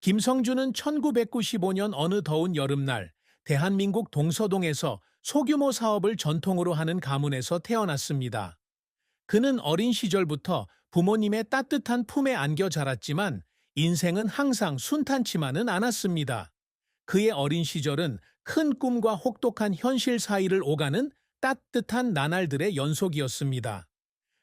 김성주는 1995년 어느 더운 여름날 대한민국 동서동에서 소규모 사업을 전통으로 하는 가문에서 태어났습니다. 그는 어린 시절부터 부모님의 따뜻한 품에 안겨 자랐지만 인생은 항상 순탄치만은 않았습니다. 그의 어린 시절은 큰 꿈과 혹독한 현실 사이를 오가는 따뜻한 나날들의 연속이었습니다.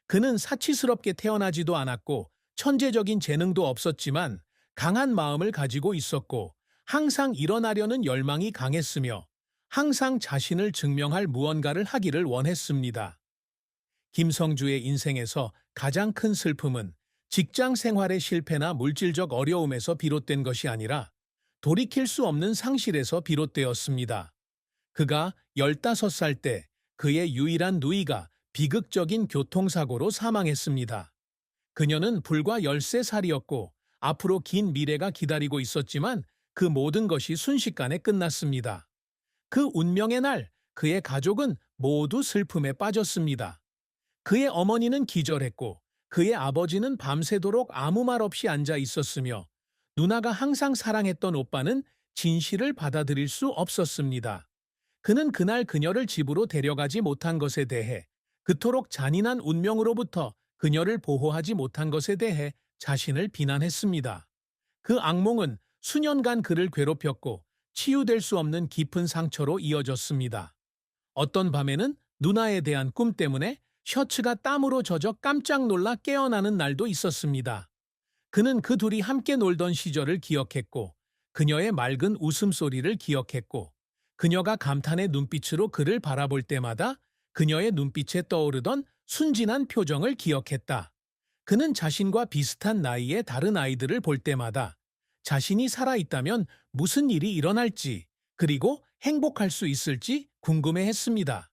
그는 사치스럽게 태어나지도 않았고 천재적인 재능도 없었지만 강한 마음을 가지고 있었고 항상 일어나려는 열망이 강했으며 항상 자신을 증명할 무언가를 하기를 원했습니다. 김성주의 인생에서 가장 큰 슬픔은 직장 생활의 실패나 물질적 어려움에서 비롯된 것이 아니라 돌이킬 수 없는 상실에서 비롯되었습니다. 그가 15살 때 그의 유일한 누이가 비극적인 교통사고로 사망했습니다. 그녀는 불과 13살이었고 앞으로 긴 미래가 기다리고 있었지만 그 모든 것이 순식간에 끝났습니다. 그 운명의 날, 그의 가족은 모두 슬픔에 빠졌습니다. 그의 어머니는 기절했고 그의 아버지는 밤새도록 아무 말 없이 앉아 있었으며 누나가 항상 사랑했던 오빠는 진실을 받아들일 수 없었습니다. 그는 그날 그녀를 집으로 데려가지 못한 것에 대해 그토록 잔인한 운명으로부터 그녀를 보호하지 못한 것에 대해 자신을 비난했습니다. 그 악몽은 수년간 그를 괴롭혔고 치유될 수 없는 깊은 상처로 이어졌습니다. 어떤 밤에는 누나에 대한 꿈 때문에 셔츠가 땀으로 젖어 깜짝 놀라 깨어나는 날도 있었습니다. 그는 그 둘이 함께 놀던 시절을 기억했고 그녀의 맑은 웃음소리를 기억했고 그녀가 감탄의 눈빛으로 그를 바라볼 때마다 그녀의 눈빛에 떠오르던 순진한 표정을 기억했다. 그는 자신과 비슷한 나이의 다른 아이들을 볼 때마다 자신이 살아있다면 무슨 일이 일어날지 그리고 행복할 수 있을지 궁금해했습니다.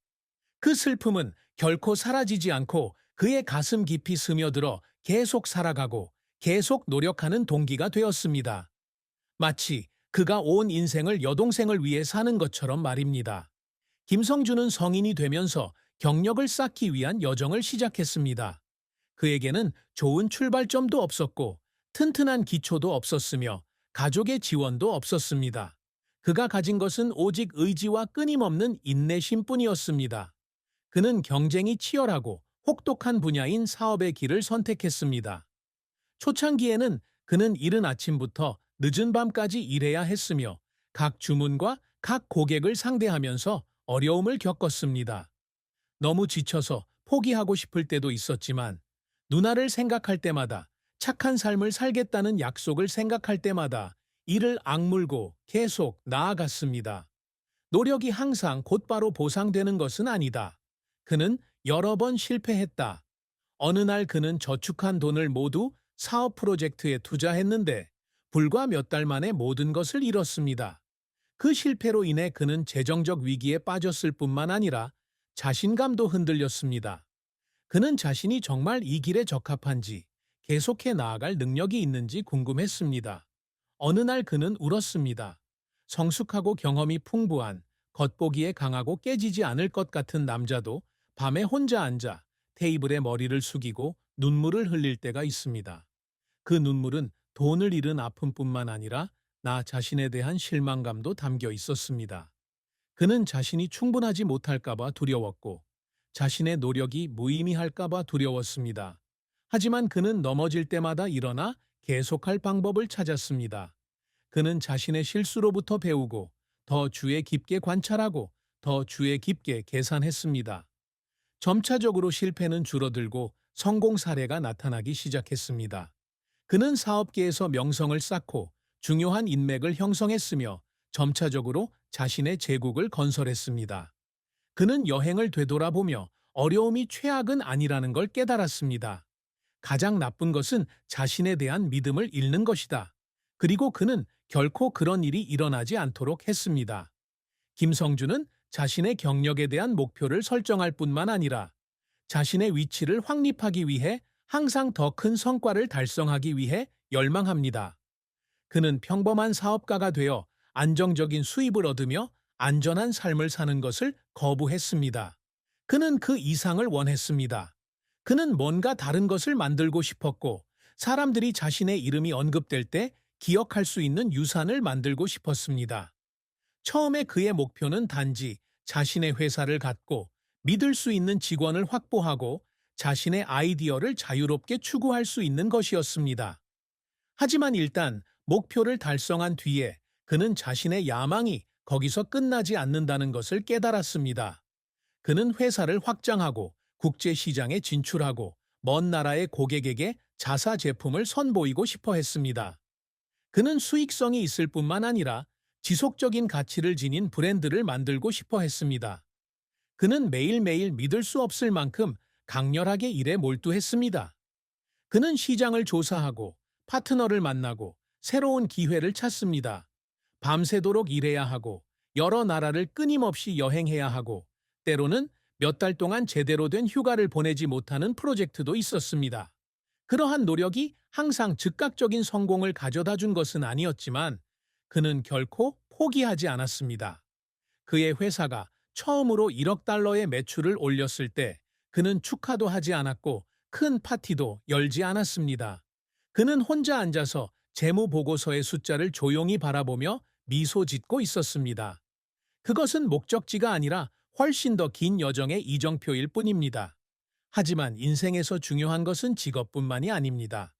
그 슬픔은 결코 사라지지 않고 그의 가슴 깊이 스며들어 계속 살아가고 계속 노력하는 동기가 되었습니다. 마치 그가 온 인생을 여동생을 위해 사는 것처럼 말입니다. 김성주는 성인이 되면서 경력을 쌓기 위한 여정을 시작했습니다. 그에게는 좋은 출발점도 없었고 튼튼한 기초도 없었으며 가족의 지원도 없었습니다. 그가 가진 것은 오직 의지와 끊임없는 인내심뿐이었습니다. 그는 경쟁이 치열하고 혹독한 분야인 사업의 길을 선택했습니다. 초창기에는 그는 이른 아침부터 늦은 밤까지 일해야 했으며 각 주문과 각 고객을 상대하면서 어려움을 겪었습니다. 너무 지쳐서 포기하고 싶을 때도 있었지만 누나를 생각할 때마다 착한 삶을 살겠다는 약속을 생각할 때마다 이를 악물고 계속 나아갔습니다. 노력이 항상 곧바로 보상되는 것은 아니다. 그는 여러 번 실패했다. 어느 날 그는 저축한 돈을 모두 사업 프로젝트에 투자했는데 불과 몇 달 만에 모든 것을 잃었습니다. 그 실패로 인해 그는 재정적 위기에 빠졌을 뿐만 아니라 자신감도 흔들렸습니다. 그는 자신이 정말 이 길에 적합한지 계속해 나아갈 능력이 있는지 궁금했습니다. 어느 날 그는 울었습니다. 성숙하고 경험이 풍부한 겉보기에 강하고 깨지지 않을 것 같은 남자도 밤에 혼자 앉아 테이블에 머리를 숙이고 눈물을 흘릴 때가 있습니다. 그 눈물은 돈을 잃은 아픔뿐만 아니라 나 자신에 대한 실망감도 담겨 있었습니다. 그는 자신이 충분하지 못할까봐 두려웠고 자신의 노력이 무의미할까봐 두려웠습니다. 하지만 그는 넘어질 때마다 일어나 계속할 방법을 찾았습니다. 그는 자신의 실수로부터 배우고 더 주의 깊게 관찰하고 더 주의 깊게 계산했습니다. 점차적으로 실패는 줄어들고 성공 사례가 나타나기 시작했습니다. 그는 사업계에서 명성을 쌓고 중요한 인맥을 형성했으며 점차적으로 자신의 제국을 건설했습니다. 그는 여행을 되돌아보며 어려움이 최악은 아니라는 걸 깨달았습니다. 가장 나쁜 것은 자신에 대한 믿음을 잃는 것이다. 그리고 그는 결코 그런 일이 일어나지 않도록 했습니다. 김성주는 자신의 경력에 대한 목표를 설정할 뿐만 아니라 자신의 위치를 확립하기 위해 항상 더 큰 성과를 달성하기 위해 열망합니다. 그는 평범한 사업가가 되어 안정적인 수입을 얻으며 안전한 삶을 사는 것을 거부했습니다. 그는 그 이상을 원했습니다. 그는 뭔가 다른 것을 만들고 싶었고 사람들이 자신의 이름이 언급될 때 기억할 수 있는 유산을 만들고 싶었습니다. 처음에 그의 목표는 단지 자신의 회사를 갖고 믿을 수 있는 직원을 확보하고 자신의 아이디어를 자유롭게 추구할 수 있는 것이었습니다. 하지만 일단 목표를 달성한 뒤에 그는 자신의 야망이 거기서 끝나지 않는다는 것을 깨달았습니다. 그는 회사를 확장하고 국제 시장에 진출하고 먼 나라의 고객에게 자사 제품을 선보이고 싶어 했습니다. 그는 수익성이 있을 뿐만 아니라 지속적인 가치를 지닌 브랜드를 만들고 싶어 했습니다. 그는 매일매일 믿을 수 없을 만큼 강렬하게 일에 몰두했습니다. 그는 시장을 조사하고 파트너를 만나고 새로운 기회를 찾습니다. 밤새도록 일해야 하고 여러 나라를 끊임없이 여행해야 하고 때로는 몇 달 동안 제대로 된 휴가를 보내지 못하는 프로젝트도 있었습니다. 그러한 노력이 항상 즉각적인 성공을 가져다 준 것은 아니었지만 그는 결코 포기하지 않았습니다. 그의 회사가 처음으로 1억 달러의 매출을 올렸을 때 그는 축하도 하지 않았고 큰 파티도 열지 않았습니다. 그는 혼자 앉아서 재무 보고서의 숫자를 조용히 바라보며 미소 짓고 있었습니다. 그것은 목적지가 아니라 훨씬 더 긴 여정의 이정표일 뿐입니다. 하지만 인생에서 중요한 것은 직업뿐만이 아닙니다.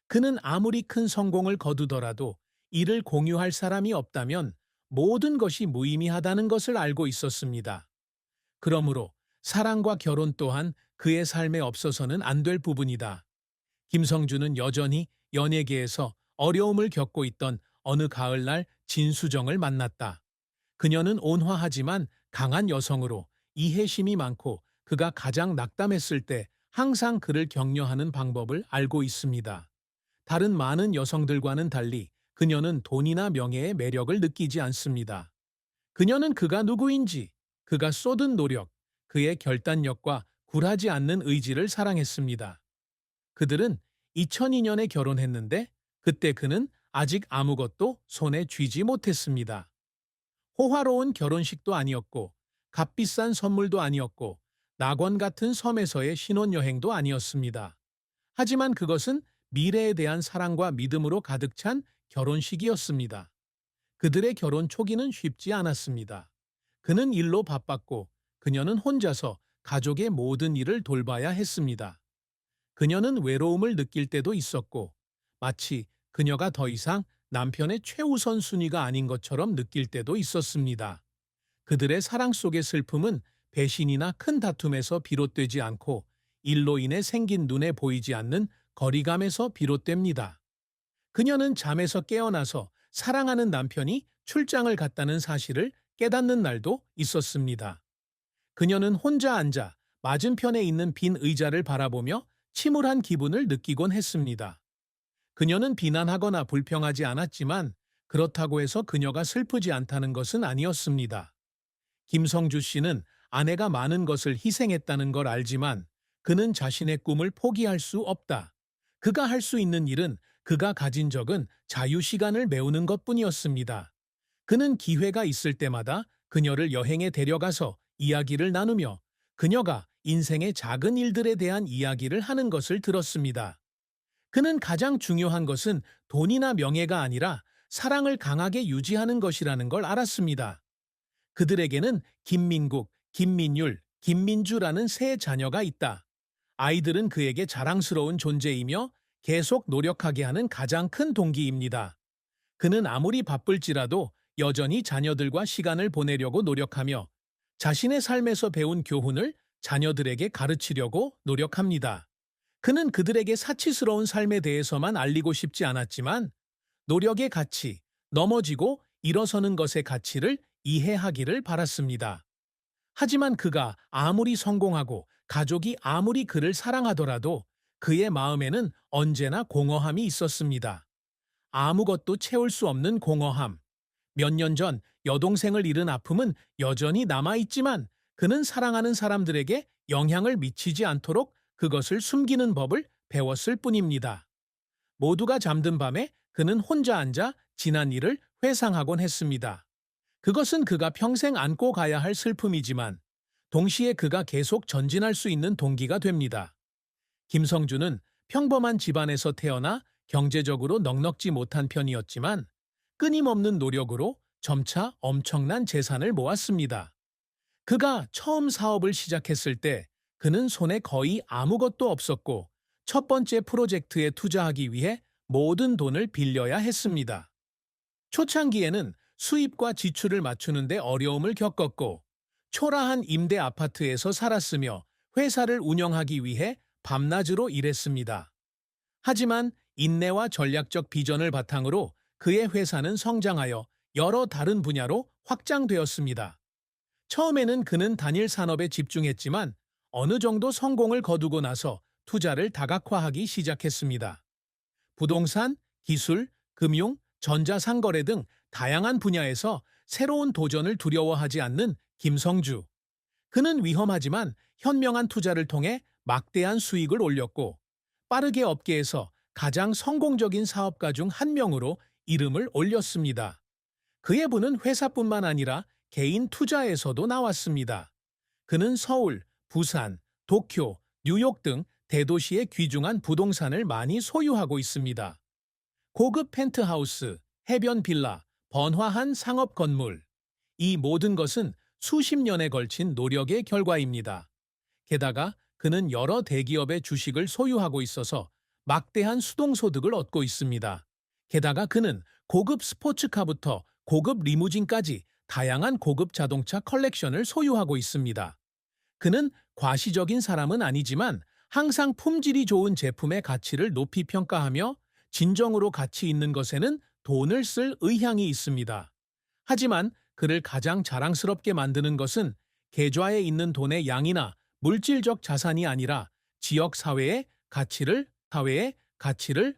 그는 아무리 큰 성공을 거두더라도 이를 공유할 사람이 없다면 모든 것이 무의미하다는 것을 알고 있었습니다. 그러므로 사랑과 결혼 또한 그의 삶에 없어서는 안 될 부분이다. 김성주는 여전히 연예계에서 어려움을 겪고 있던 어느 가을날 진수정을 만났다. 그녀는 온화하지만 강한 여성으로 이해심이 많고 그가 가장 낙담했을 때 항상 그를 격려하는 방법을 알고 있습니다. 다른 많은 여성들과는 달리 그녀는 돈이나 명예의 매력을 느끼지 않습니다. 그녀는 그가 누구인지, 그가 쏟은 노력, 그의 결단력과 굴하지 않는 의지를 사랑했습니다. 그들은 2002년에 결혼했는데 그때 그는 아직 아무것도 손에 쥐지 못했습니다. 호화로운 결혼식도 아니었고 값비싼 선물도 아니었고 낙원 같은 섬에서의 신혼여행도 아니었습니다. 하지만 그것은 미래에 대한 사랑과 믿음으로 가득 찬 결혼식이었습니다. 그들의 결혼 초기는 쉽지 않았습니다. 그는 일로 바빴고 그녀는 혼자서 가족의 모든 일을 돌봐야 했습니다. 그녀는 외로움을 느낄 때도 있었고 마치 그녀가 더 이상 남편의 최우선 순위가 아닌 것처럼 느낄 때도 있었습니다. 그들의 사랑 속의 슬픔은 배신이나 큰 다툼에서 비롯되지 않고 일로 인해 생긴 눈에 보이지 않는 거리감에서 비롯됩니다. 그녀는 잠에서 깨어나서 사랑하는 남편이 출장을 갔다는 사실을 깨닫는 날도 있었습니다. 그녀는 혼자 앉아 맞은편에 있는 빈 의자를 바라보며 침울한 기분을 느끼곤 했습니다. 그녀는 비난하거나 불평하지 않았지만 그렇다고 해서 그녀가 슬프지 않다는 것은 아니었습니다. 김성주 씨는 아내가 많은 것을 희생했다는 걸 알지만 그는 자신의 꿈을 포기할 수 없다. 그가 할 수 있는 일은 그가 가진 적은 자유시간을 메우는 것뿐이었습니다. 그는 기회가 있을 때마다 그녀를 여행에 데려가서 이야기를 나누며 그녀가 인생의 작은 일들에 대한 이야기를 하는 것을 들었습니다. 그는 가장 중요한 것은 돈이나 명예가 아니라 사랑을 강하게 유지하는 것이라는 걸 알았습니다. 그들에게는 김민국, 김민율, 김민주라는 세 자녀가 있다. 아이들은 그에게 자랑스러운 존재이며 계속 노력하게 하는 가장 큰 동기입니다. 그는 아무리 바쁠지라도 여전히 자녀들과 시간을 보내려고 노력하며 자신의 삶에서 배운 교훈을 자녀들에게 가르치려고 노력합니다. 그는 그들에게 사치스러운 삶에 대해서만 알리고 싶지 않았지만 노력의 가치, 넘어지고 일어서는 것의 가치를 이해하기를 바랐습니다. 하지만 그가 아무리 성공하고 가족이 아무리 그를 사랑하더라도 그의 마음에는 언제나 공허함이 있었습니다. 아무것도 채울 수 없는 공허함. 몇 년 전 여동생을 잃은 아픔은 여전히 남아있지만 그는 사랑하는 사람들에게 영향을 미치지 않도록 그것을 숨기는 법을 배웠을 뿐입니다. 모두가 잠든 밤에 그는 혼자 앉아 지난 일을 회상하곤 했습니다. 그것은 그가 평생 안고 가야 할 슬픔이지만 동시에 그가 계속 전진할 수 있는 동기가 됩니다. 김성주는 평범한 집안에서 태어나 경제적으로 넉넉지 못한 편이었지만 끊임없는 노력으로 점차 엄청난 재산을 모았습니다. 그가 처음 사업을 시작했을 때 그는 손에 거의 아무것도 없었고 첫 번째 프로젝트에 투자하기 위해 모든 돈을 빌려야 했습니다. 초창기에는 수입과 지출을 맞추는데 어려움을 겪었고 초라한 임대 아파트에서 살았으며 회사를 운영하기 위해 밤낮으로 일했습니다. 하지만 인내와 전략적 비전을 바탕으로 그의 회사는 성장하여 여러 다른 분야로 확장되었습니다. 처음에는 그는 단일 산업에 집중했지만 어느 정도 성공을 거두고 나서 투자를 다각화하기 시작했습니다. 부동산, 기술, 금융, 전자상거래 등 다양한 분야에서 새로운 도전을 두려워하지 않는 김성주. 그는 위험하지만 현명한 투자를 통해 막대한 수익을 올렸고 빠르게 업계에서 가장 성공적인 사업가 중 한 명으로 이름을 올렸습니다. 그의 부는 회사뿐만 아니라 개인 투자에서도 나왔습니다. 그는 서울, 부산, 도쿄, 뉴욕 등 대도시의 귀중한 부동산을 많이 소유하고 있습니다. 고급 펜트하우스, 해변 빌라, 번화한 상업 건물. 이 모든 것은 수십 년에 걸친 노력의 결과입니다. 게다가 그는 여러 대기업의 주식을 소유하고 있어서 막대한 수동소득을 얻고 있습니다. 게다가 그는 고급 스포츠카부터 고급 리무진까지 다양한 고급 자동차 컬렉션을 소유하고 있습니다. 그는 과시적인 사람은 아니지만 항상 품질이 좋은 제품의 가치를 높이 평가하며 진정으로 가치 있는 것에는 돈을 쓸 의향이 있습니다. 하지만 그를 가장 자랑스럽게 만드는 것은 계좌에 있는 돈의 양이나 물질적 자산이 아니라 지역 사회의 가치를